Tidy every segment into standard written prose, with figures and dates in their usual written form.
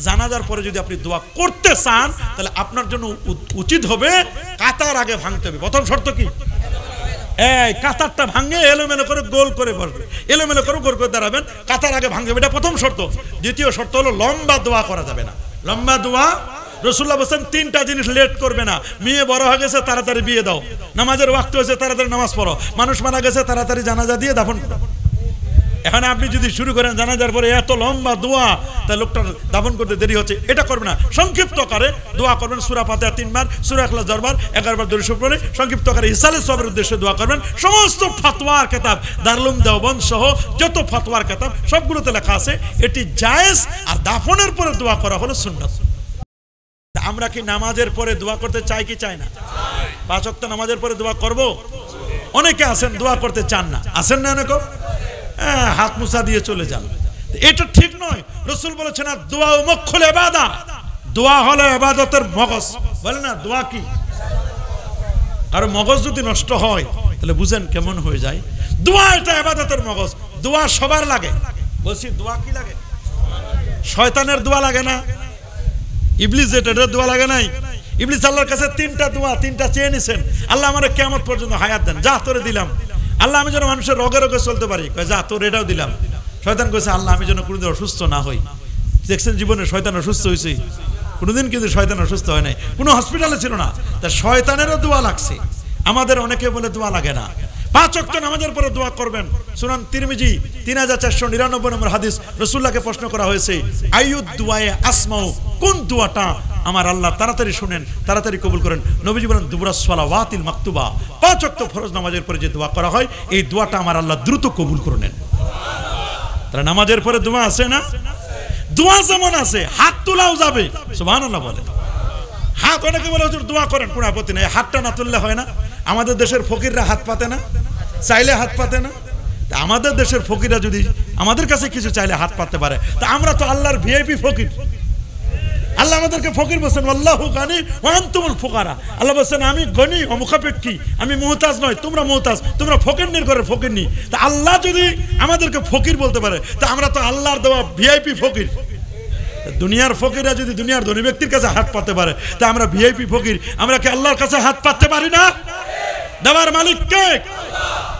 জানাজার পরে যদি আপনি দোয়া করতে চান তাহলে আপনার জন্য উচিত হবে কাতার আগে ভাঙতে হবে। প্রথম শর্ত কি? এই কাতারটা ভাঙে এলোমেলো করে গোল করে বসবে, এলোমেলো করে গোল করে দাঁড়াবেন, কাতার আগে ভাঙবে, এটা প্রথম শর্ত। দ্বিতীয় শর্ত হলো লম্বা দোয়া করা যাবে না। লম্বা দোয়া রাসূলুল্লাহ বলেন তিনটা জিনিস লেট করবে না। মেয়ে বড় হয়ে গেছে তাড়াতাড়ি বিয়ে দাও, নামাজের ওয়াক্ত হয়েছে তাড়াতাড়ি নামাজ পড়ো, মানুষ মারা গেছে তাড়াতাড়ি জানাজা দিয়ে দাফন করো। এখানে আপনি যদি শুরু করেন জানাজার পরে এত লম্বা দোয়া, তাহলে লোকটা দাফন করতে দেরি হচ্ছে, এটা করবে না। সংক্ষিপ্ত করে দোয়া করবেন, সূরা ফাতিহা 3 বার, সূরা ইখলাস 10 বার, 11 বার দরুদ শরীফ পড়ে সংক্ষিপ্ত করে ইসালে সবের উদ্দেশ্যে দোয়া করবেন। সমস্ত ফতোয়ার কিতাব দারুল উলুম দেওবন্দ সহ যত ফতোয়ার কিতাব সবগুলোতে লেখা আছে এটি জায়েজ, আর দাফনের পরে দোয়া করা হলো সুন্নাত। আমরা কি নামাজের পরে দোয়া করতে চাই কি চাই না? 5 ওয়াক্ত নামাজের পরে দোয়া করব? অনেকে আছেন দোয়া করতে চান না, আছেন না অনেকে? হাত মুছা দিয়ে চলে যান, এটা ঠিক নয়। রাসূল বলেছেন দোয়া মুখুল ইবাদত, দোয়া হলো ইবাদতের মগজ। বলেন না দোয়া কি? কারণ মগজ যদি নষ্ট হয় তাহলে বুঝেন কেমন হয়ে যায়। দোয়া এটা ইবাদতের মগজ। দোয়া সবার লাগে। বলছি দোয়া কি লাগে? শয়তানের দোয়া লাগে না? ইবলিস এটার দোয়া লাগে নাই? ইবলিস আল্লাহর কাছে 3টা দোয়া 3টা চেয়ে নিছেন, আল্লাহ আমারে কিয়ামত পর্যন্ত হায়াত দেন, যা তোরে দিলাম আল্লাহ, আমি যেন মানুষের রোগে রোগে চলতে পারি, কয় যা তোর এটাও দিলাম। শয়তান কইছে আল্লাহ আমি যেন কোনোদিন অসুস্থ না হই। দেখছেন জীবনে শয়তান অসুস্থ হয়েছে কোনোদিন? কিন্তু শয়তান অসুস্থ হয় নাই, কোনো হসপিটালে ছিল না। তা শয়তানেরও দোয়া লাগছে, আমাদের অনেকে বলে দোয়া লাগে না। 5 ওয়াক্ত নামাজের পরে দোয়া করবেন। সুনান তিরমিজি 3499 নম্বর হাদিস, রাসূলুল্লাহকে প্রশ্ন করা হয়েছে আইয়ুদ দুআয়ে আসমাউ, কোন দোয়াটা আমার আল্লাহ তাড়াতাড়ি শুনেন, তাড়াতাড়ি কবুল করেন? নবীজি বলেন দুবরাস সালাওয়াতিল মাকতুবা, 5 ওয়াক্ত ফরজ নামাজের পরে যে দোয়া করা হয় এই দোয়াটা আমার আল্লাহ দ্রুত কবুল করে নেন। তাহলে নামাজের পরে দোয়া আছে না? দোয়া যেমন আছে হাত তোলাও যাবে। সুবহানাল্লাহ বলেন। হাত অনেকে বলে হুজুর দোয়া করেন, কোনো আপত্তি নেই, হাতটা না তুললে হয় না? আমাদের দেশের ফকিররা হাত পাতে না, চাইলে হাত পাতে না? আমাদের দেশের ফকিররা যদি আমাদের কাছে কিছু চাইলে হাত পাততে পারে, তা আমরা তো আল্লাহর ভিআইপি ফকির। আল্লাহ আমাদেরকে ফকির বলছেন আল্লাহু গানি ওয়া আনতুমুল ফুকারা। আল্লাহ বলছেন আমি গনি ও মুখাপেক্ষী, আমি মুহতাজ নয়, তোমরা মুহতাজ, তোমরা ফকিরনির ঘরের ফকিরনি। তা আল্লাহ যদি আমাদেরকে ফকির বলতে পারে, তা আমরা তো আল্লাহর দেওয়া ভিআইপি ফকির। দুনিয়ার ফকিররা যদি দুনিয়ার ধনী ব্যক্তির কাছে হাত পাততে পারে, তা আমরা ভিআইপি ফকির, আমরা কি আল্লাহর কাছে হাত পাততে পারি না? দেওয়ার মালিক কে?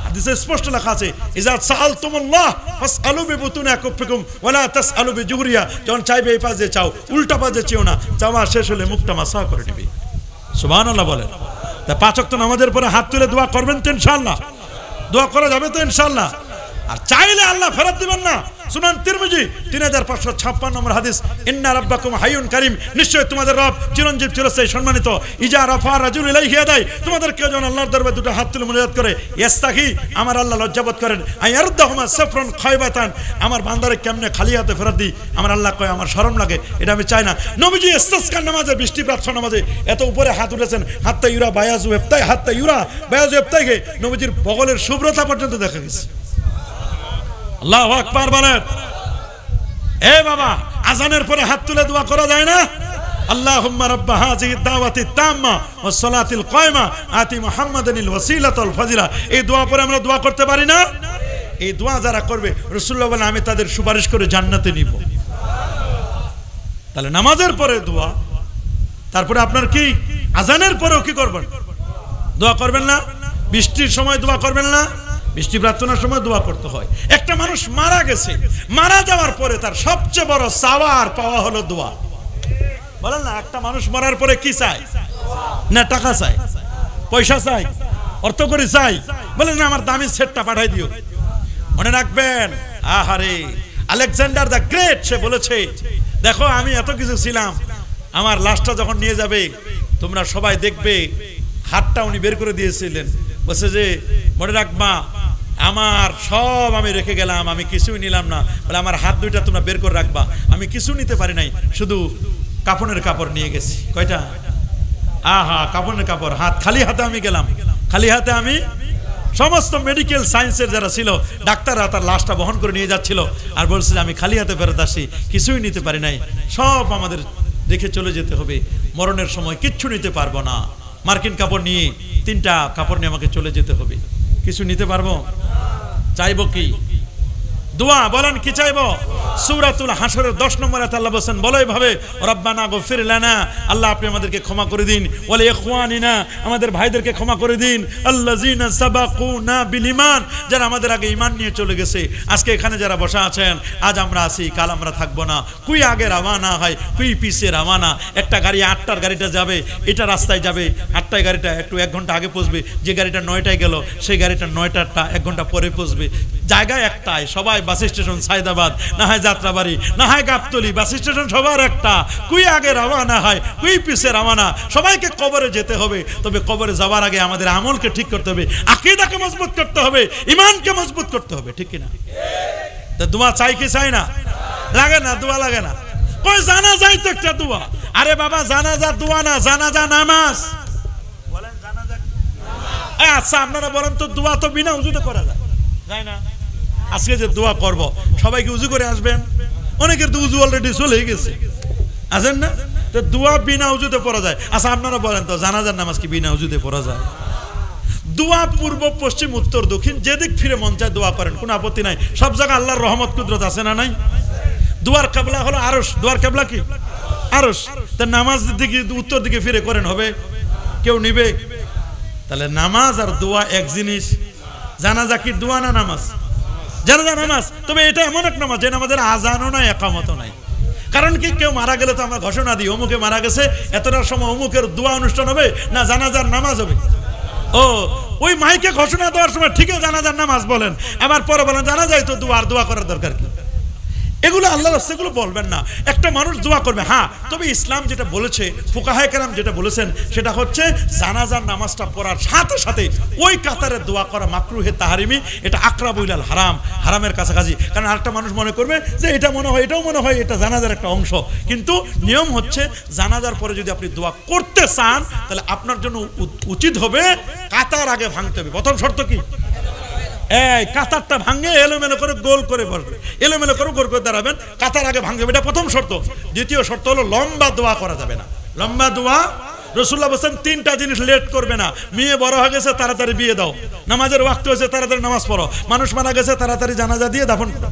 হাদিসে স্পষ্ট লেখা আছে ইজা সাআলতুমুল্লাহ ফাসআলু বিবুতুনি আকুফিকুম ওয়ালা তাসআলু বিজুরিয়া। যখন চাইবে এই পাশে চাও, উল্টা পাশে চেও না, চাওয়া শেষ হলে মুখটা মাসা করে দিবি। সুবহানাল্লাহ বলেন। তা 5 ওয়াক্ত নামাজের পরে হাত তুলে দোয়া করবেন তো ইনশাআল্লাহ? দোয়া করা যাবে তো ইনশাআল্লাহ? আর চাইলে আল্লাহ ফেরত দিবেন না। সুনান তিরমিজি 3556 নম্বর হাদিস, ইন্না রাব্বাকুম হাইয়ুন কারীম, নিশ্চয় তোমাদের রব চিরঞ্জীব চিরস্থায়ী সম্মানিত। ইজা রাফা রাজুল ইলাইহি ইয়াদাই, তোমাদের কেউ যখন আল্লাহর দরবারে দুটো হাত তুলে মুনাজাত করে, ইস্তাহি, আমার আল্লাহ লজ্জাবোধ করেন, আয়ারদাহুমা সাফরান খায়বাতান, আমার বান্দারে কেমনে খালি হাতে ফেরত দিই, আমার আল্লাহ কয় আমার শরম লাগে, এটা আমি চাই না। নবীজি ইস্তিসকার নামাজে, বৃষ্টি প্রার্থনা নামাজে এত উপরে হাত উঠেছেন, হাত্তা ইউরা বায়াজু ইফতাই, হাত্তা ইউরা বায়াজু ইফতাইকে নবীজির বগলের শুভ্রতা পর্যন্ত দেখা গেছে। আল্লাহু আকবার বলেন। এ বাবা, আজানের পরে হাত তুলে দোয়া করা যায় না? আল্লাহুম্মা রাব্বা হাযিহি দাওয়াতি তাম্মা ওয়াস সালাতিল কায়মা আতি মুহাম্মাদানিল ওয়াসিলাতাল ফাজিলা, এই দোয়া পরে আমরা দোয়া করতে পারি না? এই দোয়া যারা করবে রাসূলুল্লাহ বলেন আমি তাদের সুপারিশ করে জান্নাতে নিব। তাহলে নামাজের পরে দোয়া, তারপরে আপনার কি আজানের পরেও কি করবেন? দোয়া করবেন না? বৃষ্টির সময় দোয়া করবেন না? বৃষ্টি প্রার্থনার সময় দোয়া করতে হয়। একটা মানুষ মারা গেছে, মারা যাওয়ার পরে তার সবচেয়ে বড় চাওয়া আর পাওয়া হলো দোয়া। বলেন না, একটা মানুষ মরার পরে কি চায়? না টাকা চায়, পয়সা চায়, অর্থ করে চাই? বলেন না আমার দামি সেটটা পাঠাই দিও। মনে রাখবেন, আহারে আলেকজান্ডার দ্য গ্রেট সে বলেছে, দেখো আমি এত কিছু ছিলাম, আমার লাশটা যখন নিয়ে যাবে তোমরা সবাই দেখবে, হাতটা উনি বের করে দিয়েছিলেন, বলছে যে মনে রাখবা আমার সব আমি রেখে গেলাম, আমি কিছুই নিলাম না, বলে আমার হাত দুইটা তোমরা বের করে রাখবা, আমি কিছু নিতে পারি নাই, শুধু কাফনের কাপড় নিয়ে গেছি। কয়টা? আহা, কাফনের কাপড়, হাত খালি হাতে আমি গেলাম, খালি হাতে আমি। সমস্ত মেডিকেল সায়েন্সের যারা ছিল ডাক্তাররা তার লাশটা বহন করে নিয়ে যাচ্ছিল আর বলছে যে আমি খালি হাতে ফেরত আসি, কিছুই নিতে পারি নাই, সব আমাদের রেখে চলে যেতে হবে, মরণের সময় কিচ্ছু নিতে পারবো না, মার্কিন কাপড় নিয়ে 3টা কাপড় নিয়ে আমাকে চলে যেতে হবে, কিছু নিতে পারবো? চাইবো কি? দোয়া বলেন কি চাইবো? সূরাতুল হাশরের 10 নম্বর আয়াতে আল্লাহ বলেন, বলো এইভাবে, রব্বানা গফির লানা, আল্লাহ আপনি আমাদেরকে ক্ষমা করে দিন, ওয়ালি ইখওয়ানিনা, আমাদের ভাইদেরকে ক্ষমা করে দিন, আল্লাযিনা সাবাকুনা বিল ঈমান, যারা আমাদের আগে ঈমান নিয়ে চলে গেছে। আজকে এখানে যারা বসা আছেন, আজ আমরা আছি, কাল আমরা থাকবো না। কুই আগে রওনা হয়, কুই পিছে রওনা। একটা গাড়ি 8টার গাড়িটা যাবে, এটা রাস্তায় যাবে 8টায়, গাড়িটা একটু 1 ঘন্টা আগে পৌঁছবে। যে গাড়িটা 9টায় গেল, সেই গাড়িটা 9টারটা 1 ঘন্টা পরে পৌঁছবে। জায়গায় একটাই, সবাই বাস স্টেশন সাইদাবাদ, না হয় যাত্রাবাড়ি, না হয় গাবতলী, বাস স্টেশন সবার একটা। কুই আগে রওনা হয়, কুই পিছে রওনা। সবাইকে কবরে যেতে হবে, তবে কবরে যাওয়ার আগে আমাদের আমলকে ঠিক করতে হবে, আকীদাকে মজবুত করতে হবে, ঈমানকে মজবুত করতে হবে, ঠিক কিনা? তো দোয়া চাই কি চাই না? লাগে না, দোয়া লাগে না। কই জানাজাই তো একটা দোয়া। আরে বাবা, জানাজা দোয়া না, জানাজা নামাজ। বলেন জানাজা নামাজ। আচ্ছা আপনারা বলেন তো, দোয়া তো বিনা উযুতে করা যায়, যায় না? আজকে যে দোয়া করব, সবাই কি উযু করে আসবেন? অনেকের তো উযু অলরেডি চলে গেছে, আছেন না? তো দোয়া বিনা উযুতে পড়া যায়। আচ্ছা আপনারা বলেন তো, জানাজার নামাজ কি বিনা উযুতে পড়া যায়? দোয়া পূর্ব পশ্চিম উত্তর দক্ষিণ যেদিক ফিরে মন চায় দোয়া করেন, কোনো আপত্তি নাই। সব জায়গায় আল্লাহর রহমত কুদরত আছে না নাই? দুয়ার কিবলা হলো আরশ, দুয়ার কিবলা কি? আরশ। তা নামাজ দিকে উত্তর দিকে ফিরে করেন, হবে? কেউ নিবে? তাহলে নামাজ আর দোয়া এক জিনিস। জানাজা কি দোয়া না নামাজ? জানাজা নামাজ। তবে এটা এমন এক নামাজ যে নামাজের আজানও নাই, একামতও নাই। কারণ কি, কেউ মারা গেলে তো আমরা ঘোষণা দিই, অমুকে মারা গেছে, এতটার সময় অমুকের দোয়া অনুষ্ঠান হবে, না জানাজার নামাজ হবে। ও ওই মাইকে ঘোষণা দেওয়ার সময় ঠিকই জানাজার নামাজ বলেন, আবার পরে বলেন জানাজাই তো দোয়া করার দরকার কি? এগুলো আল্লাহর রাস্তায় এগুলো বলবেন না। একটা মানুষ দোয়া করবে, হ্যাঁ, তবে ইসলাম যেটা বলেছে, ফুকাহায়ে কেরাম যেটা বলেছেন, সেটা হচ্ছে জানাজার নামাজটা পড়ার সাথে সাথে ওই কাতারে দোয়া করা মাকরুহে তাহরিমি, এটা আকরাবু ইলাল হারাম, হারামের কাছাকাছি। কারণ আরেকটা মানুষ মনে করবে যে এটা মনে হয়, এটাও মনে হয় এটা জানাজার একটা অংশ। কিন্তু নিয়ম হচ্ছে, জানাজার পরে যদি আপনি দোয়া করতে চান, তাহলে আপনার জন্য উচিত হবে কাতার আগে ভাঙতে হবে। প্রথম শর্ত কি? এই কাতারটা ভাঙে এলোমেলো করে গোল করে বসবে, এলোমেলো করে গোল করে দাঁড়াবেন, কাতার আগে ভাঙবে, এটা প্রথম শর্ত। দ্বিতীয় শর্ত হলো লম্বা দোয়া করা যাবে না। লম্বা দোয়া, রাসূলুল্লাহ বলেন 3টা জিনিস লেট করবে না। মেয়ে বড় হয়ে গেছে, তাড়াতাড়ি বিয়ে দাও। নামাজের ওয়াক্ত হয়েছে, তাড়াতাড়ি নামাজ পড়ো। মানুষ মারা গেছে, তাড়াতাড়ি জানাজা দিয়ে দাফন করো।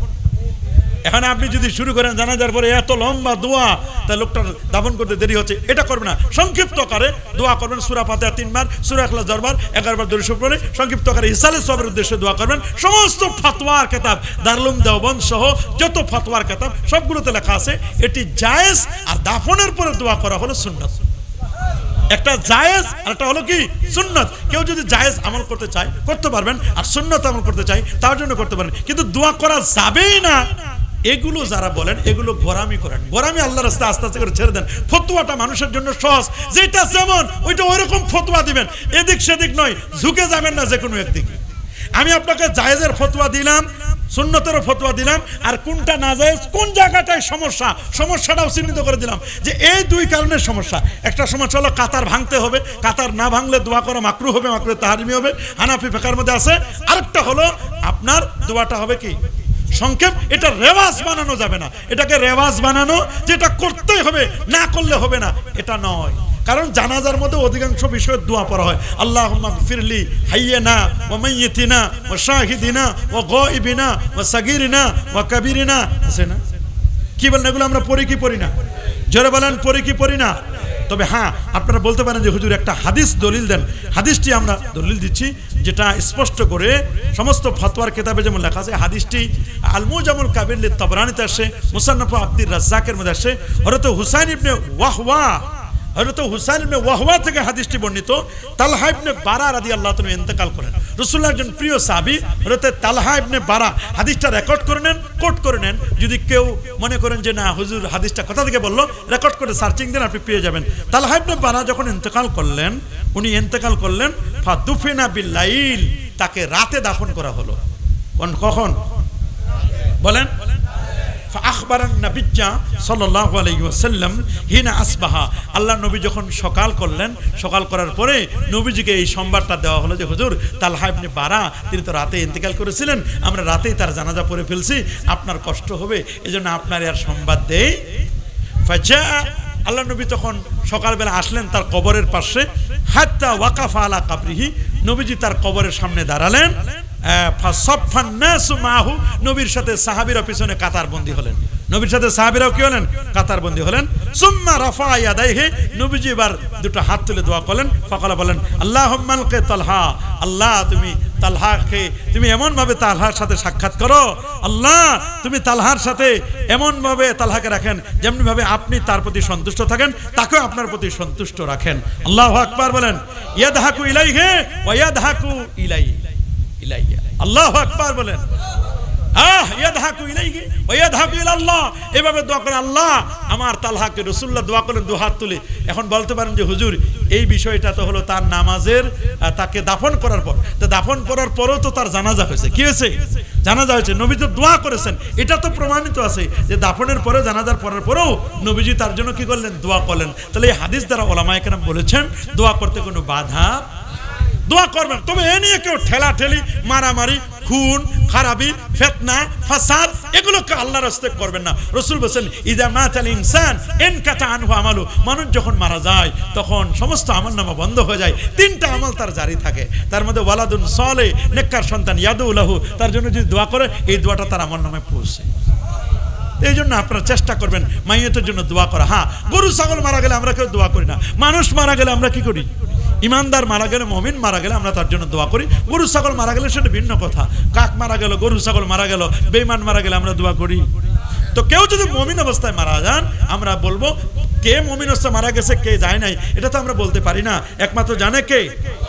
এখানে আপনি যদি শুরু করেন জানাজার পরে এত লম্বা দোয়া, তাহলে লোকটার দাফন করতে দেরি হচ্ছে, এটা করবে না। সংক্ষিপ্ত আকারে দোয়া করবেন, সূরা ফাতিহা 3 বার, সূরা ইখলাস 10 বার, 11 বার দরুদ শরীফ পড়ে সংক্ষিপ্ত আকারে ইসালে সবের উদ্দেশ্যে দোয়া করবেন। সমস্ত ফতোয়ার কিতাব, দারুল উলুম দেওবন্দ সহ যত ফতোয়ার কিতাব সবগুলোতে লেখা আছে এটি জায়েজ, আর দাফনের পরে দোয়া করা হলো সুন্নাত। একটা জায়েজ আর একটা হলো কি সুন্নাত। কেউ যদি জায়েজ আমল করতে চায় করতে পারবেন, আর সুন্নাত আমল করতে চায় তার জন্য করতে পারেন, কিন্তু দোয়া করা যাবেই না। এগুলো যারা বলেন, এগুলো গোরামি করেন। গোরামি আল্লাহর রাস্তায় আস্তে আস্তে করে ছেড়ে দেন। ফতোয়াটা মানুষের জন্য সহজ, যেটা যেমন ওইটা ওইরকম ফতোয়া দিবেন, এদিক সেদিক নয়, ঝুঁকে যাবেন না যে কোনো একদিকে। আমি আপনাকে জায়েজের ফতোয়া দিলাম, সুন্নতেরও ফতোয়া দিলাম, আর কোনটা না জায়েজ, কোন জায়গাটায় সমস্যা, সমস্যাটাও চিহ্নিত করে দিলাম যে এই 2 কারণের সমস্যা। একটা সমস্যা হলো কাতার ভাঙতে হবে, কাতার না ভাঙলে দোয়া করা মাকরুহ হবে, মাকরুহে তাহরিমি হবে, হানাফি ফিকহের মধ্যে আছে। আরেকটা হলো আপনার দোয়াটা হবে কি সংক্ষেপ, এটা রেওয়াজ বানানো যাবে না। এটাকে রেওয়াজ বানানো, যেটা করতেই হবে, না করলে হবে না, এটা নয়। কারণ জানাজার মধ্যে অধিকাংশ বিষয়ে দোয়া পড়া হয়, আল্লাহুম্মা গফিরলি হাইয়িনা ওয়া মাইয়িতিনা ওয়া শাহিদিনা ওয়া গায়িবিনা ওয়া সাগীরিনা ওয়া কাবীরিনা, আছে না? কি বলেন এগুলো আমরা পড়ি কি পড়ি না? জোরে বলেন, পড়ি কি পড়ি না? তবে হ্যাঁ, আপনারা বলতে পারেন যে হুজুর একটা হাদিস দলিল দেন। হাদিসটি আমরা দলিল দিচ্ছি, যেটা স্পষ্ট করে সমস্ত ফতোয়ার কিতাবে যেমন লেখা আছে। হাদিসটি আল মুজামুল কাবির লিত তাবরানীতে আসে, মুসান্নাফ আব্দুর রাজ্জাকের মধ্যে আসে। হযরত হুসাইন ইবনে ওয়াহওয়া থেকে হাদিসটি বর্ণিত। তালহা ইবনে বারা রাদিয়াল্লাহু তাআলা ইন্তেকাল করেন। রাসূলুল্লাহর একজন প্রিয় সাহাবী হযরত তালহা ইবনে বারা হাদিসটা রেকর্ড করে নেন, কোট করে নেন। যদি কেউ মনে করেন যে না হুজুর হাদিসটা কোথা থেকে বললো, রেকর্ড করে সার্চিং দেন, আপনি পেয়ে যাবেন। তালহা ইবনে বারা যখন ইন্তেকাল করলেন, উনি ইন্তেকাল করলেন ফাদুফিনা বিল্লাইল, তাকে রাতে দাফন করা হলো। কখন বলেন? আখবারান নাবিয়্যা সাল্লাল্লাহু আলাইহি ওয়াসাল্লাম হিনা আসবাহা, আল্লাহ নবী যখন সকাল করলেন, সকাল করার পরে নবীজিকে এই সংবাদটা দেওয়া হলো যে হুজুর তালহা ইবনে বারা তিনি তো রাতে ইন্তেকাল করেছিলেন, আমরা রাতেই তার জানাজা পড়ে ফেলছি, আপনার কষ্ট হবে, এজন্য আপনার আর সংবাদ দেই। ফাজা, আল্লাহ নবী তখন সকালবেলা আসলেন তার কবরের পাশে, হাত্তা ওয়াকাফা আলা কাবরিহি, নবীজি তার কবরের সামনে দাঁড়ালেন। ফাসাফফান নাসু মাহু, নবীর সাথে সাহাবীরা পিছনে কাতারবন্দি হলেন। নবীর সাথে সাহাবীরাও কি হলেন? কাতারবন্দি হলেন। সুম্মা রাফা ইয়াদাইহি, নবীজি এবার দুটো হাত তুলে দোয়া করলেন। ফাকালা বলেন আল্লাহুম্মা আলকি তালহা, আল্লাহ তুমি তালহাকে তুমি এমন ভাবে তালহার সাথে সাক্ষাৎ করো, আল্লাহ তুমি তালহার সাথে এমন ভাবে তালহাকে রাখেন যেমনি ভাবে আপনি তার প্রতি সন্তুষ্ট থাকেন, তাকেও আপনার প্রতি সন্তুষ্ট রাখেন। আল্লাহু আকবার বলেন। ইয়াদহাকু ইলাইহি ওয়া ইয়াদহাকু ইলাইয়া, আল্লাহু আকবার বলেন। ইয়াদহাকু ইলাইহি ওয়া ইয়াদহাকু ইলাল্লাহ, এভাবে দোয়া করে আল্লাহ আমার তালহাকে, রাসূলুল্লাহ দোয়া করেন দু হাত তুলে। এখন বলতে পারেন যে হুজুর এই বিষয়টা তো হলো তার নামাজের, তাকে দাফন করার পর, তো দাফন করার পরেও তো তার জানাজা হয়েছে। কি হয়েছে? জানাজা হয়েছে। নবী তো দোয়া করেছেন, এটা তো প্রমাণিত আছে যে দাফনের পরে, জানাজার পরের পরেও নবীজি তার জন্য কি করলেন? দোয়া করলেন। তাহলে এই হাদিস দ্বারা ওলামায়ে কেরাম বলেছেন দোয়া করতে কোনো বাধা, দোয়া করবেন। তবে এ নিয়ে কেউ ঠেলাঠেলি, মারামারি, খুন খারাপি, ফিতনা, ফাসাদ এগুলোকে আল্লাহর রাস্তায় করবেন না। রাসূল বলেন ইযা মাতাল ইনসান ইনকাতা আনহু আমালু, মানুষ যখন মারা যায় তখন সমস্ত আমলনামা বন্ধ হয়ে যায়, তিনটা আমল তার জারি থাকে। তার মধ্যে ওয়ালাদুন সালেহ, নেককার সন্তান, ইয়াদু লাহু, তার জন্য যদি দোয়া করে এই দোয়াটা তার আমলনামায় পৌঁছে। এই জন্য আপনারা চেষ্টা করবেন মাইয়তের জন্য দোয়া করা। হ্যাঁ, গরু ছাগল মারা গেলে আমরা কেউ দোয়া করি না। মানুষ মারা গেলে আমরা কি করি? ইমানদার মারা গেলে, মুমিন মারা গেলে আমরা তার জন্য দোয়া করি। গরু ছাগল মারা গেলে সেটা ভিন্ন কথা। কাক মারা গেল, গরু ছাগল মারা গেল, বেঈমান মারা গেলে আমরা দোয়া করি। তো কেউ যদি মুমিন অবস্থায় মারা যান, আমরা বলবো কে মুমিন অবস্থায় মারা গেছে কে যায় নাই এটা তো আমরা বলতে পারি না, একমাত্র জানে কে?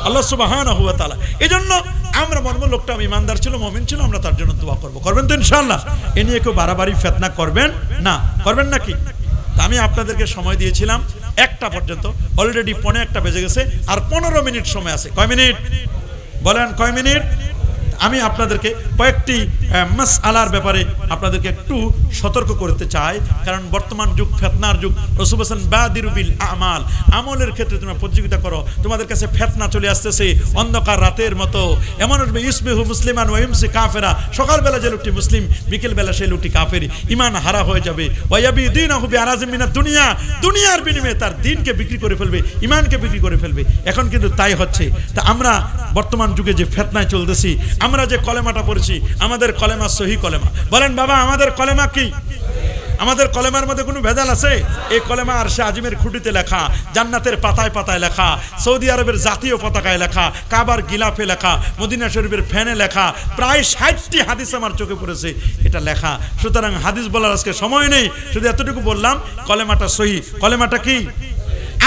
আল্লাহ সুবহানাহু ওয়া তাআলা। এজন্য আমরা মর্ম লোকটা ইমানদার ছিল, মুমিন ছিল, আমরা তার জন্য দোয়া করব। করবেন তো ইনশাআল্লাহ? এ নিয়ে কেউ বাড়াবাড়ি ফিতনা করবেন না। করবেন নাকি? আমি আপনাদেরকে সময় দিয়েছিলাম 1টা পর্যন্ত, অলরেডি 1:45 বেজে গেছে, আর 15 মিনিট সময় আছে। কয় মিনিট বলেন? কয় মিনিট? আমি আপনাদেরকে কয়েকটি মাসআলার ব্যাপারে আপনাদেরকে একটু সতর্ক করতে চাই, কারণ বর্তমান যুগ ফিতনার যুগ। রাসূল বলেন বাদিরু বিল আমাল, আমলের ক্ষেত্রে তোমরা প্রতিযোগিতা করো। তোমাদের কাছে ফিতনা চলে আসতেছে অন্ধকার রাতের মতো, এমন হবে ইসবিহু মুসলিমান ওয়া ইমসি কাফিরা, সকালবেলা যে লোকটি মুসলিম বিকেলবেলা সেই লোকটি কাফের, ঈমান হারা হয়ে যাবে। ওয়া ইয়াবিদিনাহু বিআরাজিম মিনাদ দুনিয়া, দুনিয়ার বিনিময়ে তার দ্বীনকে বিক্রি করে ফেলবে, ঈমানকে বিক্রি করে ফেলবে। এখন কিন্তু তাই হচ্ছে। তা আমরা বর্তমান যুগে যে ফিতনায় চলতেছি, আমরা যে কলেমাটা পড়েছি আমাদের কলেমা সহি কলেমা। বলেন বাবা আমাদের কলেমা কি? আমাদের কলেমার মধ্যে কোনো ভেজাল আছে? এই কলেমা আরশে আজিমের খুঁটিতে লেখা, জান্নাতের পাতায় পাতায় লেখা, সৌদি আরবের জাতীয় পতাকায় লেখা, কাবার গিলাফে লেখা, মদিনা শরীফের ফ্যানে লেখা, প্রায় 60টি হাদিস আমার চোখে পড়েছে এটা লেখা। সুতরাং হাদিস বলার আজকে সময় নেই, শুধু এতটুকু বললাম কলেমাটা সহি। কলেমাটা কি?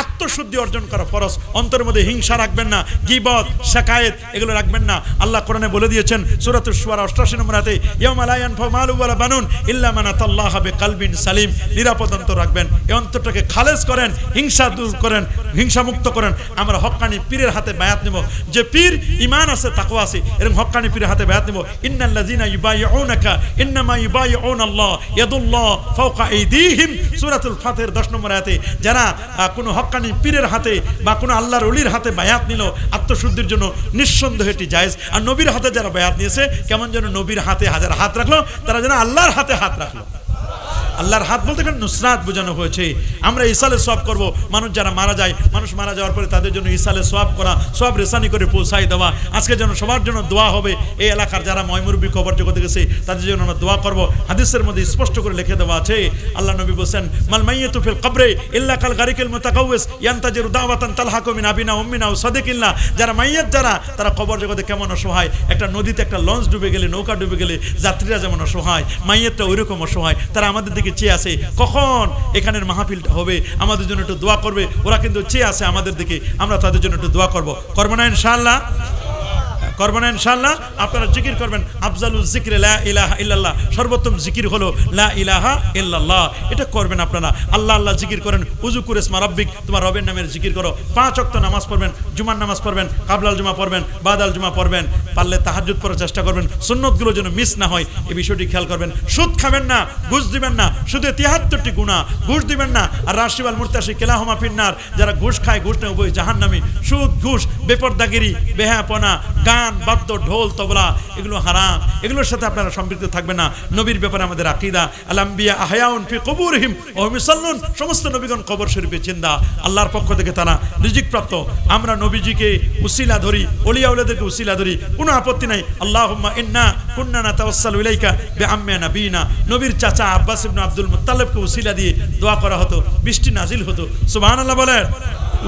আত্মশুদ্ধি অর্জন করা ফরজ। অন্তরের মধ্যে হিংসা রাখবেন না, গীবত, শাকায়েত এগুলো রাখবেন না। আল্লাহ কোরআনে বলে দিয়েছেন সূরাতুশ শুআরা 88 নম্বর আয়াতে, ইয়াউমা লা ইয়ানফাউ মালুন ওয়ালা বানুন ইল্লা মান আতাল্লাহা বিকলবিন সালিম। নিরাপদ অন্তর রাখবেন, এই অন্তরটাকে খালেজ করেন, হিংসা দূর করেন, হিংসা মুক্ত করেন। আমরা হক্কানি পীরের হাতে বায়াত নেব, যে পীর ঈমান আছে, তাকওয়া আছে, এরকম হক্কানি পীরের হাতে বায়াত নেব। ইন্নাল্লাযিনা ইউবাইউনাকা ইন্নামা ইউবাইউনাল্লাহ ইয়াদুল্লাহ ফাওকা আইদিহিম, সূরাতুল ফাতির 10 নম্বর আয়াতে। যারা কোনো হক্কানি পীরের হাতে বা কোনো আল্লাহর ওলির হাতে বায়াত নিল আত্মশুদ্ধির জন্য, নিঃসন্দেহে এটি জায়েজ। আর নবীর হাতে যারা বায়াত নিয়েছে, কেমন যেন নবীর হাতে হাজার হাত রাখলো, তারা যেন আল্লাহর হাতে হাত রাখলো। আল্লাহর হাত বলতে এখানে নুসরাত বোঝানো হয়েছে। আমরা ইসালে সওয়াব করব। মানুষ যারা মারা যায়, মানুষ মারা যাওয়ার পরে তাদের জন্য ইসালে সওয়াব করা, সওয়াব রেসানি করে পৌঁছাই দেওয়া। আজকে যেন সবার জন্য দোয়া হবে। এই এলাকার যারা ময়মুরবি কবর জগতে গেছে তাদের জন্য আমরা দোয়া করব। হাদিসের মধ্যে স্পষ্ট করে লিখে দেওয়া আছে, আল্লাহ নবী বলেন মাল মাইয়াতু ফিল কবরে ইল্লা কাল গারিকিল মুতাকাওয়িস ইয়ানতাজিরু দাওয়াতান তালহাকু মিন আবিনা উম্মিনা ওয়া সাদিকিল্লাহ। যারা মাইয়াত যারা, তারা কবর জগতে কেমন অসহায়। একটা নদীতে একটা লঞ্চ ডুবে গেলে, নৌকা ডুবে গেলে যাত্রীরা যেমন অসহায়, মাইয়াতটা ওইরকম অসহায়। তারা আমাদের দিকে চেয়ে আছে কখন এখানের মাহফিলটা হবে, আমাদের জন্য একটু দোয়া করবে। ওরা কিন্তু চেয়ে আছে আমাদের দিকে, আমরা তাদের জন্য একটু দোয়া করব। করব না ইনশাআল্লাহ? করব না ইনশাআল্লাহ? আপনারা জিকির করবেন আফজালুল যিকরি লা ইলাহা ইল্লাল্লাহ, সর্বোত্তম জিকির হলো লা ইলাহা ইল্লাল্লাহ। এটা করবেন আপনারা। আল্লাহ আল্লাহ জিকির করেন, উযু করে ইসমা রাব্বিক, তোমার রবের নামের জিকির করো। 5 ওয়াক্ত নামাজ পড়বেন, জুমার নামাজ পড়বেন, কাবলাল জুমা পড়বেন, বাদাল জুমা পড়বেন, পারলে তাহাজ্জুদ পড়ার চেষ্টা করবেন, সুন্নতগুলো যেন মিস না হয় এই বিষয়টি খেয়াল করবেন। সুদ খাবেন না, ঘুষ দিবেন না, শুধু 73টি গুনাহ। ঘুষ দিবেন না। আর রাশি ওয়াল মুরতাশি কিলাহুমা ফিন্নার, যারা ঘুষ খায়, ঘুষ নেয়, উভয় জাহান্নামী। সুদ, ঘুষ, বেপরদাগিরি, বেহায়াপনা, গান গান বাদ্য ঢোল তবলা এগুলো হারাম, এগুলোর সাথে আপনারা সম্পৃক্ত থাকবেন না। নবীর ব্যাপারে আমাদের আকীদা, আল আম্বিয়া আহয়াউন ফি কুবুরিহিম ওয়া হুম ইউসাল্লুন, সমস্ত নবীগণ কবর শরীফে জিন্দা, আল্লাহর পক্ষ থেকে তারা রিজিক প্রাপ্ত। আমরা নবীজিকে উসিলা ধরি, ওলিয়া উলিয়াদেরকে উসিলা ধরি, কোনো আপত্তি নাই। আল্লাহুম্মা ইন্না কুন্না নাতাওয়াসসালু ইলাইকা বিআম্মি নবিয়িনা, নবীর চাচা আব্বাস ইবনে আব্দুল মুত্তালিবকে উসিলা দিয়ে দোয়া করা হতো, বৃষ্টি নাজিল হতো। সুবহানাল্লাহ বলেন।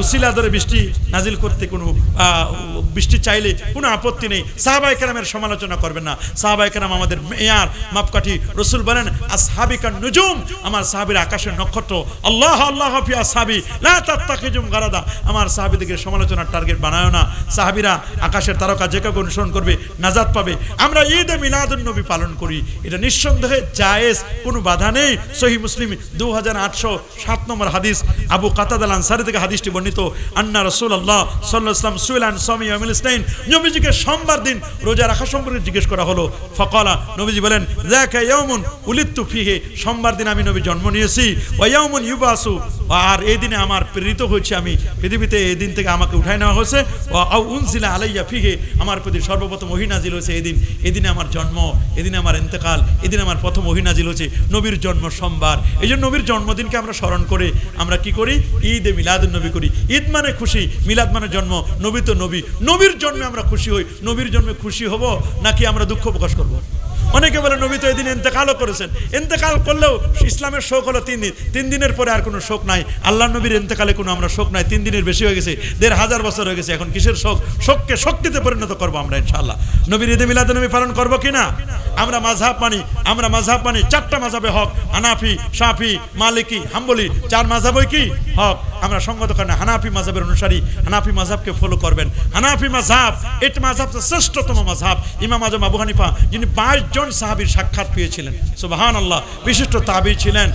উসিলা ধরে বৃষ্টি নাজিল করতে কোনো বৃষ্টি চাইলে কোনো আপত্তি নেই। সাহাবায়ে কেরামের সমালোচনা করবেন না। সাহাবায়ে কেরাম আমাদের মেয়ার মাপকাঠি। রাসূল বলেন আসহাবিকান নুজুম, আমার সাহাবীরা আকাশের নক্ষত্র। আল্লাহ আল্লাহ ফি আসহাবি লা তাত্তাখিজুম গারাদা, আমার সাহাবীদেরকে সমালোচনার টার্গেট বানায়ো না। সাহাবীরা আকাশের তারকা, যে কাউকে অনুসরণ করবে নাজাত পাবে। আমরা ঈদে মিলাদুন নবী পালন করি, এটা নিঃসন্দেহে জায়েজ, কোনো বাধা নেই। সহিহ মুসলিম 2807 নম্বর হাদিস, আবু কাতাদা আল আনসারী থেকে হাদিসটি বর্ণিত। আন্না রাসূলুল্লাহ সাল্লাল্লাহু আলাইহি ওয়াসাল্লাম সুইলান সামি ইয়াউমুল ইসনাইন, নবীজিকে সোমবার দিন রোজা রাখা সম্পর্কে জিজ্ঞেস করা হলো। ফাকালা, নবীজি বলেন যাকা ইয়াউমুন উলিদতু ফিহি, সোমবার দিন আমি নবী জন্ম নিয়েছি। ওয়া ইয়াউমুন ইউবাসু, আর এই দিনে আমার প্রেরিত হয়েছে, আমি পৃথিবীতে এই দিন থেকে আমাকে উঠায় নেওয়া হয়েছে। ওয়া আউ উনজিলা আলাইয়া ফিহি, আমার প্রতি সর্বপ্রথম ওহী নাজিল হয়েছে এই দিন। এই দিনে আমার জন্ম, এই দিনে আমার ইন্তেকাল, এই দিনে আমার প্রথম ওহী নাজিল হয়েছে। নবীর জন্ম সোমবার, এই জন্য নবীর জন্মদিনকে আমরা স্মরণ করে আমরা কি করি? ঈদে মিলাদুন নবী করি। ঈদ মানে খুশি, মিলাদ মানে জন্ম। নবী তো নবী, নবীর জন্মে আমরা খুশি হই। নবীর জন্মে খুশি হব নাকি আমরা দুঃখ প্রকাশ করব? অনেকে বলে নবী তো এদিন ইন্তেকালও করেছেন। ইন্তেকাল করলেও ইসলামের শোক হলো 3 দিন, 3 দিনের পরে আর কোনো শোক নাই। আল্লাহ নবীর ইন্তেকালে কোনো আমরা শোক নাই। 3 দিনের বেশি হয়ে গেছে, 1500 বছর হয়ে গেছে, এখন কিসের শোক? শোককে শক্তিতে পরিণত করবো আমরা ইনশাআল্লাহ। নবীর ঈদে মিলাদুন নবী পালন করবো কিনা? আমরা মাযহাব মানি, আমরা মাযহাব মানি 4টা মাযহাবে হক, হানাফি, শাফি, মালিকি, হাম্বলি, 4 মাযহাবই কি হক। আমরা সঙ্গত কারণে হানাফি মাযহাবের অনুসারী, হানাফি মাযহাবকে ফলো করবেন। হানাফি মাযহাব এটা মাযহাব শ্রেষ্ঠতম মাযহাব। ইমাম আযম আবু হানিফা, যিনি 22 জন সাহাবীর সাক্ষাৎ পেয়েছিলেন, সুবহানাল্লাহ, বিশিষ্ট তাবী ছিলেন,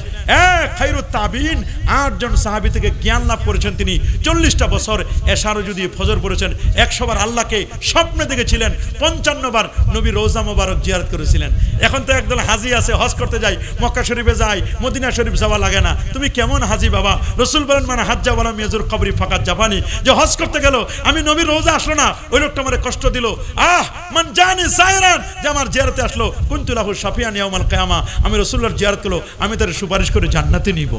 খায়রুত তাবিঈন, 8 জন সাহাবী থেকে জ্ঞান লাভ করেছেন তিনি। 40টা বছর এশারও যদি ফজর পড়েছেন, 100 বার আল্লাহকে স্বপ্নে দেখেছিলেন, 55 বার নবী রওজা মোবারক জিয়ারত করেছিলেন। এখন তো একদল হাজি আছে, হজ করতে যায়, মক্কা শরীফে যায়, মদিনা শরীফ যাওয়া লাগে না। তুমি কেমন হাজি বাবা? রাসূল বলেন মানে হাজ্জা ওয়ালাম ইয়াজুর কবরি ফাকাত জাফানি, যে হজ করতে গেল আমি নবীর রওজা আসলো না, ওই লোকটা আমারে কষ্ট দিল। মান জানি যায়রান, যে আমার জিয়ারতে আসলো, কুনতু লাহু শাফিয়ান ইয়াউমাল কিয়ামা, আমি রাসূলুল্লাহর জিয়ারত করলো, আমি তার সুপারিশ করে জান্নাতে নিব।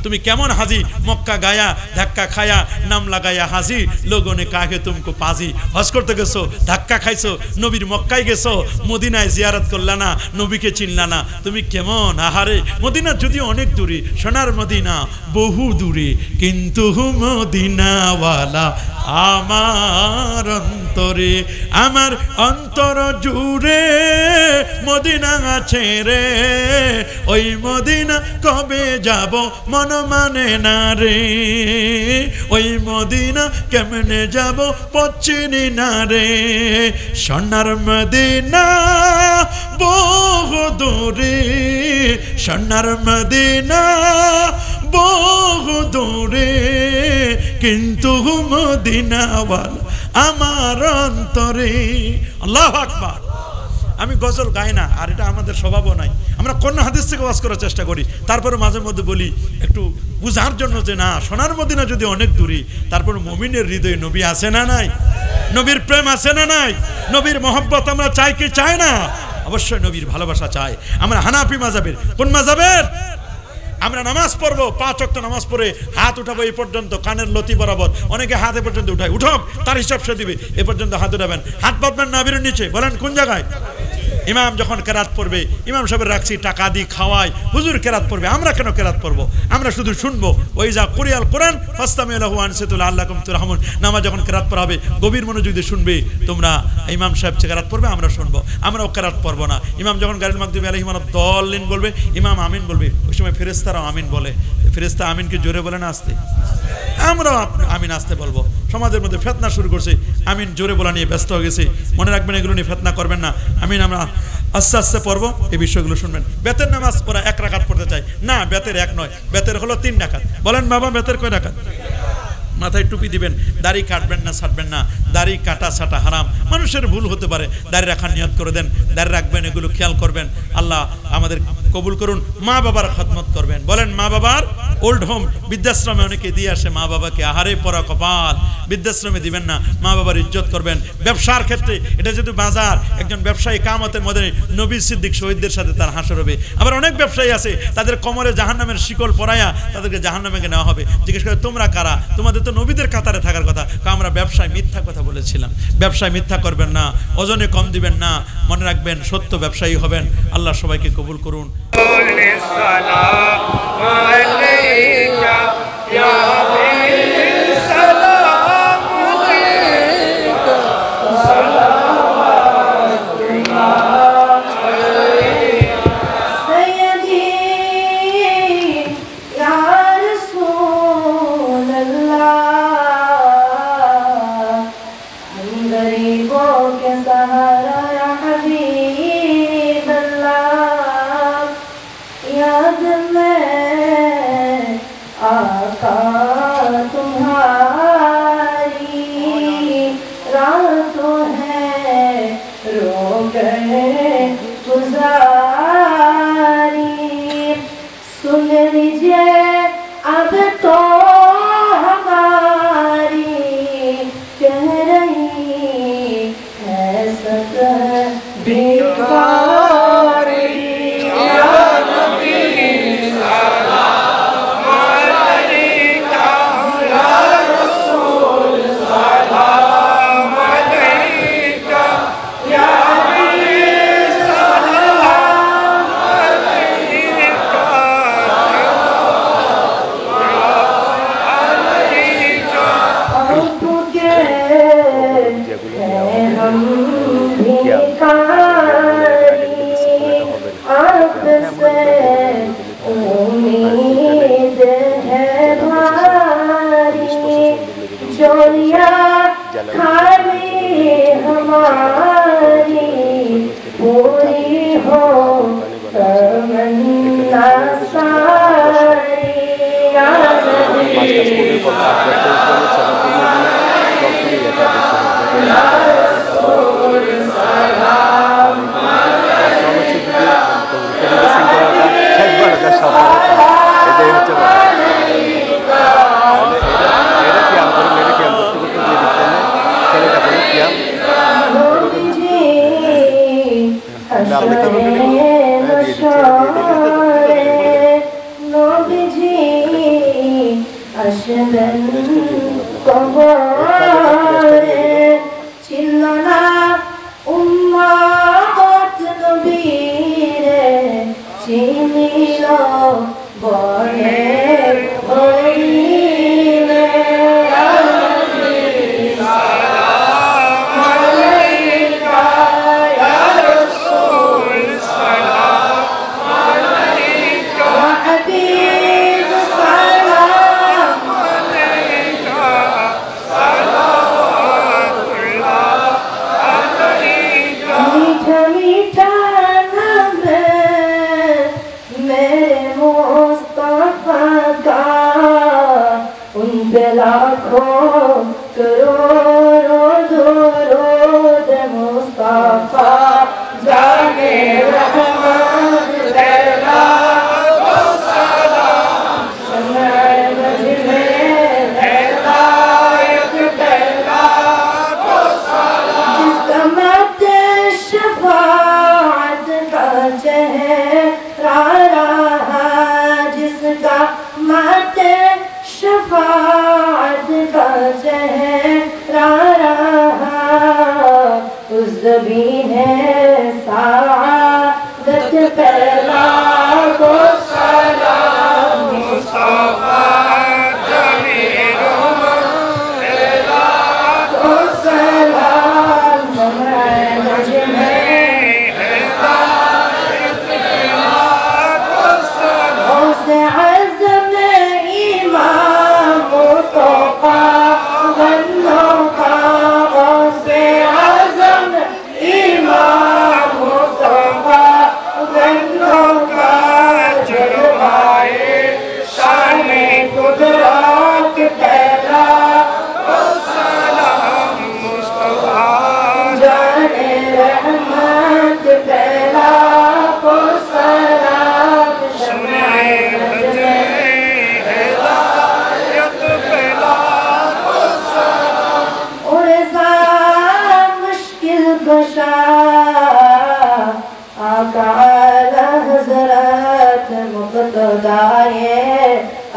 তুমি কেমন হাজি? মক্কা গায়া ধাক্কা খায়া নাম লাগায়া হাজি, লোগনে কাহে তুমকো পাজি। হজ করতে গেছো, ধাক্কা খাইছো, নবীর মক্কায় গেছো, মদিনায় জিয়ারত করলা না, নবীকে চিনলা না, তুমি কেমন? আহারে, মদিনা যদিও অনেক দূরে, সোনার মদিনা বহু দূরে, কিন্তু মদিনাওয়ালা আমার অন্তরে, আমার অন্তর জুড়ে মদিনা আছে রে, ওই মদিনা কবে যাব মন মানে না রে, ওই মদিনা কেমনে যাব পচিনি না রে, সোনার মদিনা বহু দূরে, সোনার মদিনা বহু দূরে, কিন্তু মদিনাওয়ালা আমার অন্তরে। আল্লাহু আকবার। আমি গজল গাই না, আর এটা আমাদের স্বভাবও নাই। আমরা কোন হাদিস থেকে ওয়াজ করার চেষ্টা করি, তারপরে মাঝে মধ্যে বলি একটু বুঝার জন্য যে না, সোনার মদিনা যদি অনেক দূরে, তারপর মুমিনের হৃদয়ে নবী আছে না নাই? নবীর প্রেম আছে না নাই? নবীর মহব্বত আমরা চাই কি চাই না? অবশ্যই নবীর ভালোবাসা চাই। আমরা হানাফি মাযহাবের। কোন মাযহাবের? আমরা নামাজ পড়বো, 5 ওয়াক্ত নামাজ পড়ে হাত উঠাবো এই পর্যন্ত, কানের লতি বরাবর। অনেকে হাত এ পর্যন্ত উঠায়, উঠক, তার হিসাব সে দিবে। এ পর্যন্ত হাত উঠাবেন, হাত বাঁধবেন নাভির নিচে। বলেন কোন জায়গায়? ইমাম যখন কেরাত পড়বে, ইমাম সাহেবের রাখছি টাকা দিয়ে খাওয়াই, হুজুর কেরাত পড়বে, আমরা কেন কেরাত পড়বো? আমরা শুধু শুনবো। ওই যা কুরিয়াল কোরআন ফাস্তামিউ লাহু আনসিতু লাআল্লাকুম তুরহামুন, নামাজ যখন কেরাত পড়া হবে গভীর মনোযোগ দিয়ে শুনবে তোমরা। ইমাম সাহেব কেরাত পড়বে, আমরা শুনবো, আমরাও কেরাত পড়বো না। ইমাম যখন গায়রুল মাগদুবি আলাইহিম ওয়ালাদ-দাল্লিন বলবে, ইমাম আমিন বলবে। ওই সময় ফেরেশতারাও আমিন বলে। ফেরেশতা আমিনকে জোরে বলে না আস্তে? আমরাও আমিন আস্তে বলবো। সমাজের মধ্যে ফিতনা শুরু করছে, আমিন জোরে বলা নিয়ে ব্যস্ত হয়ে গেছে। মনে রাখবেন এগুলো নিয়ে ফিতনা করবেন না। আমিন আমরা আস্তে আস্তে পড়বো, এই বিষয়গুলো শুনবেন। বেতের নামাজ ওরা 1 রাকাত পড়তে চায় না, বেতের 1 নয়, বেতের হলো 3 রাকাত। বলেন বাবা বেতের কয় রাকাত? মাথায় টুপি দিবেন, দাড়ি কাটবেন না, ছাড়বেন না। দাড়ি কাটা ছাটা হারাম, মানুষের ভুল হতে পারে। দাড়ি রাখার নিয়ত করে দেন, দাড়ি রাখবেন, এগুলো খেয়াল করবেন। আল্লাহ আমাদের কবুল করুন। মা বাবার খেদমত করবেন। বলেন মা বাবার ওল্ড হোম বৃদ্ধাশ্রমে অনেকে দিয়ে আসে মা বাবাকে, আহারে পরা কপাল, বৃদ্ধাশ্রমে দিবেন না, মা বাবার ইজ্জত করবেন। ব্যবসার ক্ষেত্রে এটা যেহেতু বাজার, একজন ব্যবসায়ী কামতের মধ্যে নবী সিদ্দিক শহীদদের সাথে তার হাসর হবে। আবার অনেক ব্যবসায়ী আছে তাদের কোমরে জাহান্নামের শিকল পরায়া তাদেরকে জাহান্নামে নেওয়া হবে। জিজ্ঞেস করে তোমরা কারা, তোমাদের তো নবীদের কাতারে থাকার কথা। আমরা ব্যবসায় মিথ্যা কথা বলেছিলাম। ব্যবসায় মিথ্যা করবেন না, ওজনে কম দিবেন না, মনে রাখবেন সত্য ব্যবসায়ী হবেন। আল্লাহ সবাইকে কবুল করুন।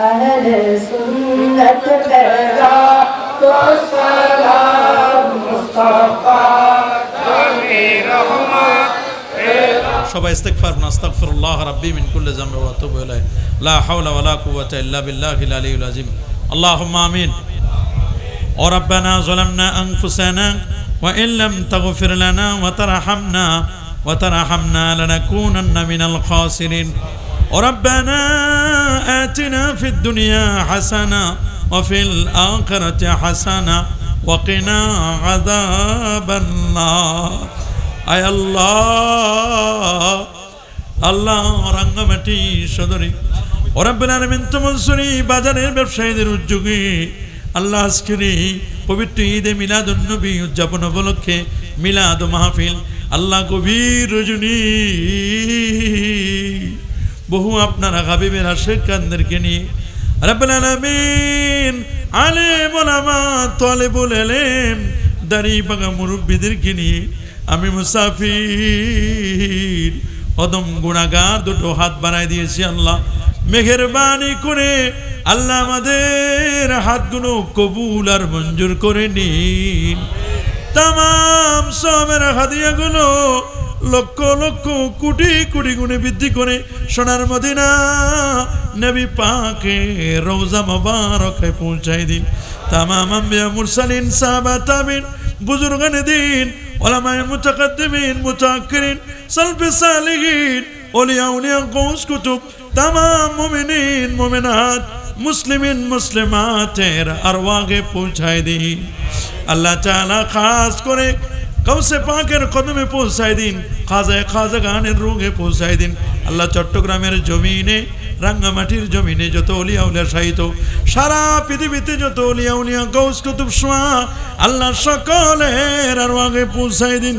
अहले सुन्नत तेरा तो सलाम मुस्तफा कमी रहमत সবাই ইস্তিগফার নাস্তাগফিরুল্লাহ রাব্বি মিন কুল্লি যামবি ওয়া আতুবু ইলাইহি লা হাওলা ওয়ালা কুওয়াতা ইল্লা বিল্লাহিল আলিয়্যিল আযীম আল্লাহুম্মা আমিন ও রাব্বানা যালামনা আনফুসানা ওয়া ইন লাম তাগফির লানা ওয়া তারহামনা লানাকুনান্না মিনাল খাসিরিন ও রাব্বানা আতিনা ফিদ দুনিয়া হাসানা ওয়া ফিল আখিরাতি হাসানা ওয়া কিনা আযাবান নার আয় আল্লাহ আল্লাহ রাঙ্গামাটি সদরে ও রব্বুল আলামিন তমসুরি বাজারের ব্যবসায়ীদের উদ্যোগে আল্লাহ আজকের পবিত্র ঈদে মিলাদুন নবী উদযাপন উপলক্ষে মিলাদ মাহফিল আল্লাহ গভীর রজনী বহু আপনারা হাবিবের আশিকানদেরকে নিয়ে রব্বুল আলামিন আলেম ওলামা তালেবুল ইলম দাড়ি পাকা মুরব্বিদেরকে নিয়ে আমি মুসাফির অদম গুনাহগার দুটো হাত বাড়াই দিয়েছি আল্লাহ মেহেরবানি করে আল্লাহ আমাদের হাতগুলো কবুল আর মঞ্জুর করে নিন तमाम সবের হাদিয়াগুলো লক্ষ লক্ষ কোটি কোটি গুণে বৃদ্ধি করে সোনার মদিনা নবী পাকের রওজা মুবারকে পৌঁছাই দিন तमाम আম্বিয়া মুরসালিন সাহাবা তাবিন বুজুর্গানে দিন ওলামায়ে মুতাকাদ্দিমিন মুতাআক্কিরিন সালফে সালিহিন ওলিয়া উলিয়া গৌস কুতুব तमाम মুমিনিন মুমিনাত মুসলিমিন মুসলিমাতের আরওয়াহে পৌঁছায় দিন আল্লাহ তাআলা খাস করে কৌসে পাকের কদমে পৌঁছায় দিন খাজাগানের রুহে পৌঁছায় দিন আল্লাহ চট্টগ্রামের জমিনে রাঙ্গামাটির জমিনে যত ওলিয়া উলিয়া শাহিত সারা পৃথিবীতে যত ওলিয়া উলিয়া গৌস কুতুব সোয়া আল্লাহ সকলের আরওয়াহে পৌঁছায় দিন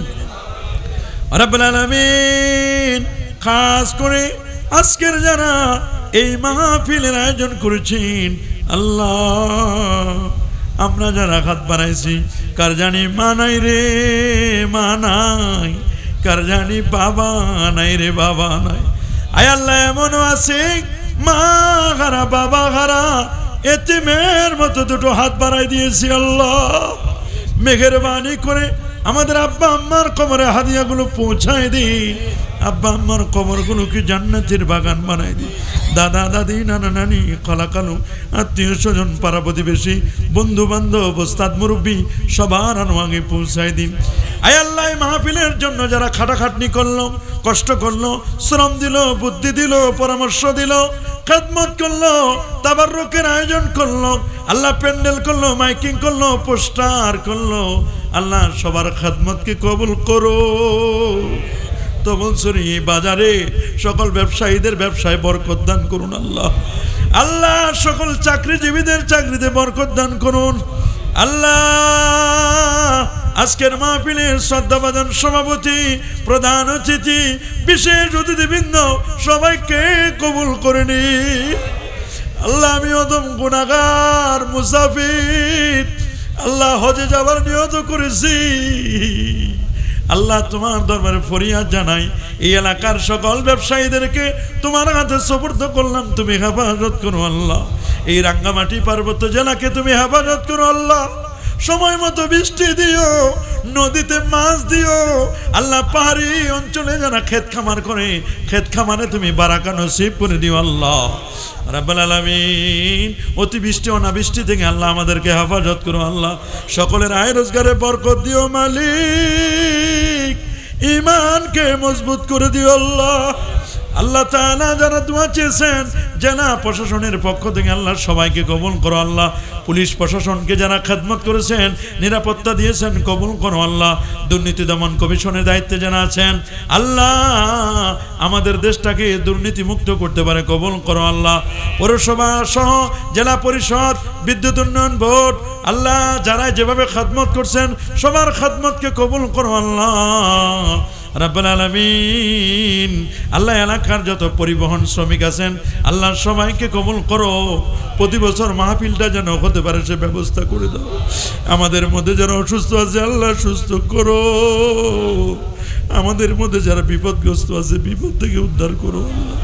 রব্বুল আলামিন খাস করে আজকের যারা এই মাহফিলের আয়োজন করেছেন আল্লাহ আমরা যারা হাত বাড়াইছি কার জানি মা নাই রে মা নাই কার জানি বাবা নাই রে বাবা নাই আয় আল্লাহ এমনও আছে মা হারা বাবা হারা এতিমের মতো দুটো হাত বাড়াই দিয়েছি আল্লাহ মেহেরবানি করে আমাদের আব্বা আম্মার কবরে হাদিয়াগুলো পৌঁছায় দিন আব্বা আম্মার কবরগুলোকে জান্নাতের বাগান বানাই দিন দাদা দাদি নানা নানি কলাকালু আত্মীয় স্বজন পাড়া প্রতিবেশী বন্ধু বান্ধব ওস্তাদ মুরব্বী সবার আনোয়াগে পৌঁছায় দিন আয় আল্লাহ মাহফিলের জন্য যারা খাটাখাটনি করলো কষ্ট করলো শ্রম দিল বুদ্ধি দিল পরামর্শ দিল খেদমত করলো তাবাররুকের আয়োজন করলো আল্লাহ প্যান্ডেল করলো মাইকিং করলো পোস্টার করলো আল্লাহ সবার খেদমতকে কবুল করো তো বলছুরি বাজারে সকল ব্যবসায়ীদের ব্যবসায় বরকত দান করুন আল্লাহ আল্লাহ সকল চাকরিজীবীদের চাকরিতে বরকত দান করুন আল্লাহ আজকের মাহফিলের শ্রদ্ধাভাজন সভাপতি প্রধান অতিথি বিশেষ অতিথিবৃন্দ সবাইকে কবুল করে নি আল্লাহ আমি অদম গুনাহগার মুসাফির আল্লাহ হজে যাবার নিয়ত করেছি আল্লাহ তোমার দরবারে ফরিয়াদ জানাই এই এলাকার সকল ব্যবসায়ীদেরকে তোমার হাতে সুপুর্দ করলাম তুমি হেফাজত করো আল্লাহ এই রাঙ্গামাটি পার্বত্য জেলাকে তুমি হেফাজত করো আল্লাহ সময় মতো বৃষ্টি দিও নদীতে মাছ দিও আল্লাহ পাহাড়ি অঞ্চলে যারা ক্ষেত খামার করে ক্ষেত খামারে তুমি বারাকা নসিব করে দিও আল্লাহ রাব্বুল আলামিন অতিবৃষ্টি অনাবৃষ্টি থেকে আল্লাহ আমাদেরকে হেফাজত করো আল্লাহ সকলের আয় রোজগারে বরকত দিও মালিক ঈমানকে মজবুত করে দিও আল্লাহ আল্লাহ তাআলা যারা দোয়া চেয়েছেন জেলা প্রশাসনের পক্ষ থেকে আল্লাহ সবাইকে কবুল করো আল্লাহ পুলিশ প্রশাসনকে যারা খেদমত করেছেন নিরাপত্তা দিয়েছেন কবুল করো আল্লাহ দুর্নীতি দমন কমিশনের দায়িত্বে যারা আছেন আল্লাহ আমাদের দেশটাকে দুর্নীতি মুক্ত করতে পারে কবুল করো আল্লাহ পৌরসভা সহ জেলা পরিষদ বিদ্যুৎ উন্নয়ন বোর্ড আল্লাহ যারা যেভাবে খেদমত করছেন সবার খেদমতকে কবুল করো আল্লাহ রাব্বুল আলামিন আল্লাহ এলাকার যত পরিবহন শ্রমিক আছেন আল্লাহ সবাইকে কবুল করো প্রতি বছর মাহফিলটা যেন হতে পারে সে ব্যবস্থা করে দাও আমাদের মধ্যে যারা অসুস্থ আছে আল্লাহ সুস্থ করো আমাদের মধ্যে যারা বিপদগ্রস্ত আছে বিপদ থেকে উদ্ধার করো আল্লাহ।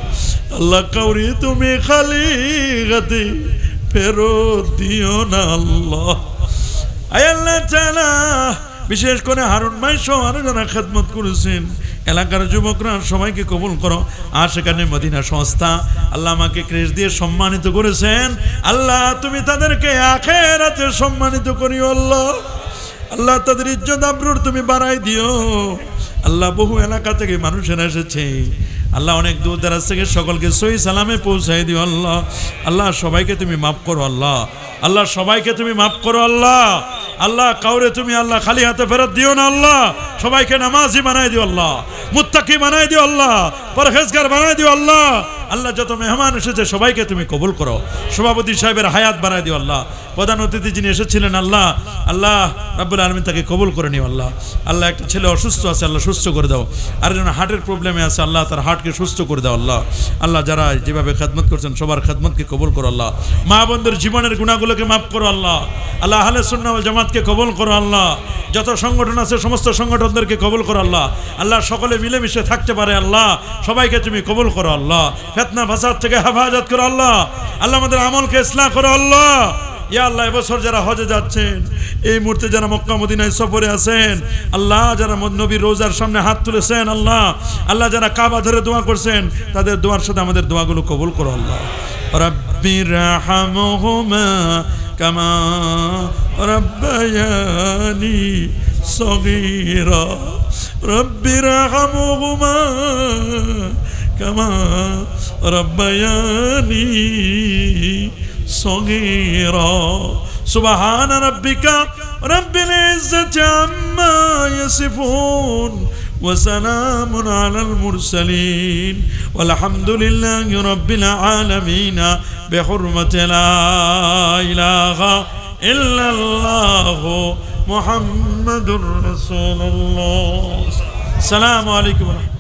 আল্লাহ কাউরি তুমি খালি গাতে ফেরত দিও না আল্লাহ। আয় আল্লাহ তাআলা বিশেষ করে হারুন ভাই সহ আরো যারা খেদমত করেছেন এলাকার যুবকরা সবাইকে কবুল করো। আর সেখানে মদিনা সংস্থা আল্লাহ আমাকে ক্রেশ দিয়ে সম্মানিত করেছেন আল্লাহ, তুমি তাদেরকে আখিরাতে সম্মানিত করিও আল্লাহ। আল্লাহ তাদের ইজ্জত আবরুর তুমি বাড়াই দিও আল্লাহ। বহু এলাকা থেকে মানুষেরা এসেছে আল্লাহ, অনেক দূর দরাজ থেকে সকলকে সহি সালামে পৌঁছাই দিও আল্লাহ। আল্লাহ সবাইকে তুমি মাফ করো আল্লাহ। আল্লাহ সবাইকে তুমি মাফ করো আল্লাহ। আল্লাহ কাউরে তুমি আল্লাহ খালি হাতে ফেরত দিও না আল্লাহ। সবাইকে নামাজি বানাই দিও আল্লাহ, মুত্তাকি বানাই দিও আল্লাহ, পরহেজগার বানাই দিও আল্লাহ। আল্লাহ যত মেহমান এসেছে সবাইকে তুমি কবুল করো। সভাপতি সাহেবের হায়াত বাড়াই দিও আল্লাহ। প্রধান অতিথি যিনি এসেছিলেন আল্লাহ, আল্লাহ রাব্বুল আলামিন তাকে কবুল করে নিও আল্লাহ। আল্লাহ একটা ছেলে অসুস্থ আছে আল্লাহ সুস্থ করে দাও। আরেকজন হার্টের প্রবলেমে আছে আল্লাহ তার হার্টকে সুস্থ করে দাও আল্লাহ। আল্লাহ যারা যেভাবে খেদমত করছেন সবার খেদমতকে কবুল করো আল্লাহ। মা বোনদের জীবনের গুনাহগুলোকে মাফ করো আল্লাহ। আল্লাহ আহলে সুন্নাহ ওয়াল জামাতকে কবুল করো আল্লাহ। যত সংগঠন আছে সমস্ত সংগঠনদেরকে কবুল করো আল্লাহ। আল্লাহ সকলে মিলেমিশে থাকতে পারে আল্লাহ। সবাইকে তুমি কবুল করো আল্লাহ। ফিতনা ফাসাদ থেকে হেফাজত করো আল্লাহ। আল্লাহ আমাদের আমলকে ইসলাহ করো আল্লাহ। ইয়া আল্লাহ এবছর যারা হজে যাচ্ছেন, এই মুহূর্তে যারা মক্কা মদিনায় সফরে আছেন আল্লাহ, যারা নবীর রোজার সামনে হাত তুলেছেন আল্লাহ, আল্লাহ যারা কাবা ধরে দোয়া করছেন তাদের দোয়ার সাথে আমাদের দোয়াগুলো কবুল করো আল্লাহ। রাব্বির রাহমহুমা কামা রাব্বায়ানি সগীরা। রাব্বির রাহমহুমা কামা রাব্বায়ানি صغيرا سبحان ربك رب العزة عما يصفون وسلام على المرسلين والحمد لله رب العالمين بحرمة لا إله إلا الله محمد رسول الله. السلام عليكم ورحمة الله.